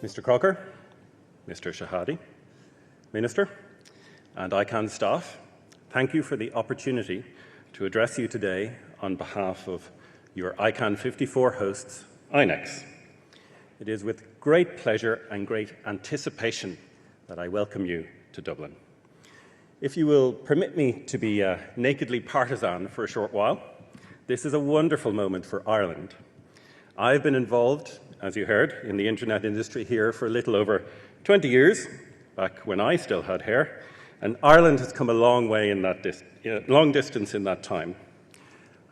Mr. Crocker, Mr. Shahadi, Minister, and ICANN staff, thank you for the opportunity to address you today on behalf of your ICANN54 hosts, INEX. It is with great pleasure and great anticipation that I welcome you to Dublin. If you will permit me to be nakedly partisan for a short while, this is a wonderful moment for Ireland. I've been involved, as you heard, in the internet industry here for a little over 20 years, back when I still had hair, and Ireland has come a long way in that long distance in that time.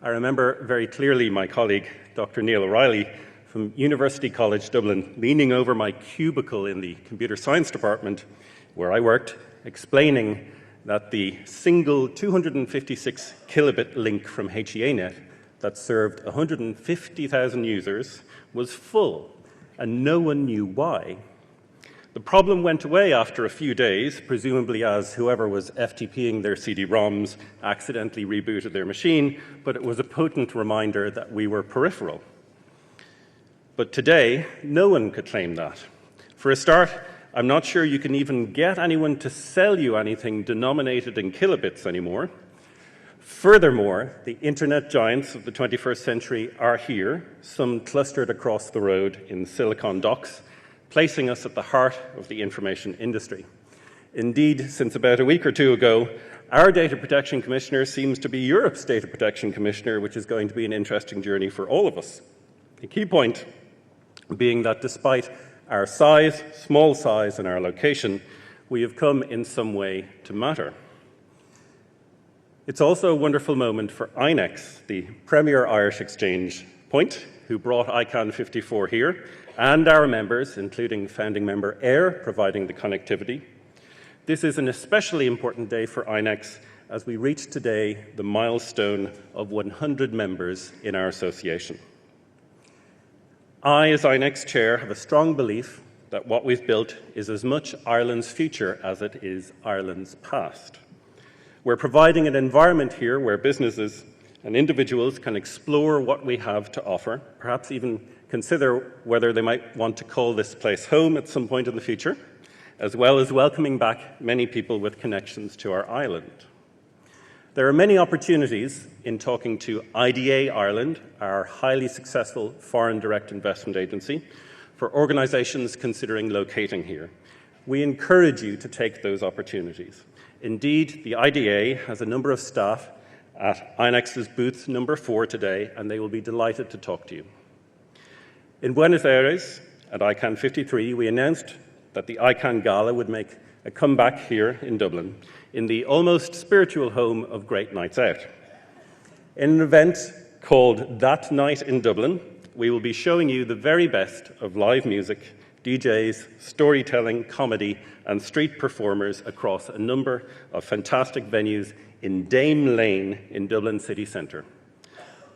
I remember very clearly my colleague, Dr. Niall O'Reilly, from University College Dublin, leaning over my cubicle in the computer science department where I worked, explaining that the single 256 kilobit link from HEAnet that served 150,000 users was full, and no one knew why. The problem went away after a few days, presumably as whoever was FTPing their CD-ROMs accidentally rebooted their machine, but it was a potent reminder that we were peripheral. But today, no one could claim that. For a start, I'm not sure you can even get anyone to sell you anything denominated in kilobits anymore. Furthermore, the internet giants of the 21st century are here, some clustered across the road in Silicon Docks, placing us at the heart of the information industry. Indeed, since about a week or two ago, our Data Protection Commissioner seems to be Europe's Data Protection Commissioner, which is going to be an interesting journey for all of us. The key point being that despite our size, small size, and our location, we have come in some way to matter. It's also a wonderful moment for INEX, the premier Irish exchange point, who brought ICANN54 here, and our members, including founding member AIR, providing the connectivity. This is an especially important day for INEX as we reach today the milestone of 100 members in our association. I, as INEX chair, have a strong belief that what we've built is as much Ireland's future as it is Ireland's past. We're providing an environment here where businesses and individuals can explore what we have to offer, perhaps even consider whether they might want to call this place home at some point in the future, as well as welcoming back many people with connections to our island. There are many opportunities in talking to IDA Ireland, our highly successful foreign direct investment agency, for organizations considering locating here. We encourage you to take those opportunities. Indeed, the IDA has a number of staff at INEX's booth number 4 today, and they will be delighted to talk to you. In Buenos Aires, at ICANN53, we announced that the ICANN Gala would make a comeback here in Dublin, in the almost spiritual home of great nights out. In an event called That Night in Dublin, we will be showing you the very best of live music, DJs, storytelling, comedy, and street performers across a number of fantastic venues in Dame Lane in Dublin city centre.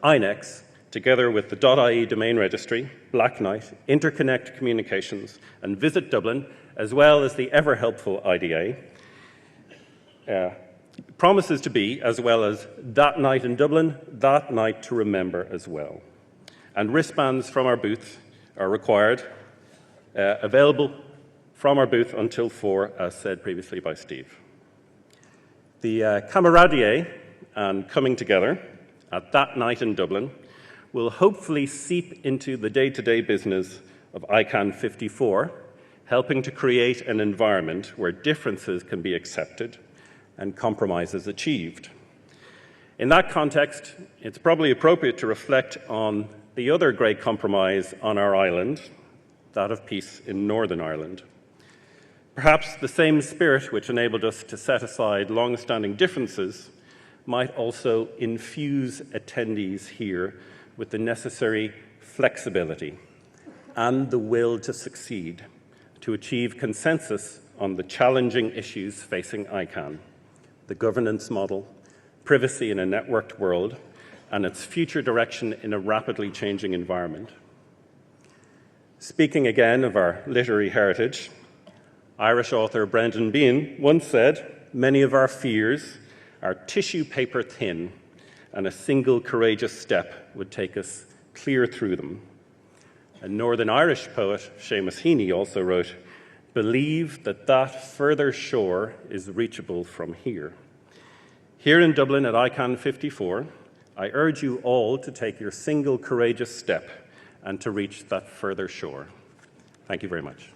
INEX, together with the .ie domain registry, Black Knight, Interconnect Communications, and Visit Dublin, as well as the ever-helpful IDA, promises to be, as well as That Night in Dublin, that night to remember as well. And wristbands from our booth are required, available from our booth until 4, as said previously by Steve. The camaraderie and coming together at That Night in Dublin will hopefully seep into the day-to-day business of ICANN54, helping to create an environment where differences can be accepted and compromises achieved. In that context, it's probably appropriate to reflect on the other great compromise on our island, that of peace in Northern Ireland. Perhaps the same spirit which enabled us to set aside long-standing differences might also infuse attendees here with the necessary flexibility and the will to succeed, to achieve consensus on the challenging issues facing ICANN, the governance model, privacy in a networked world, and its future direction in a rapidly changing environment. Speaking again of our literary heritage, Irish author Brendan Behan once said, "Many of our fears are tissue paper thin, and a single courageous step would take us clear through them." A Northern Irish poet, Seamus Heaney, also wrote, "Believe that that further shore is reachable from here." Here in Dublin at ICANN54, I urge you all to take your single courageous step and to reach that further shore. Thank you very much.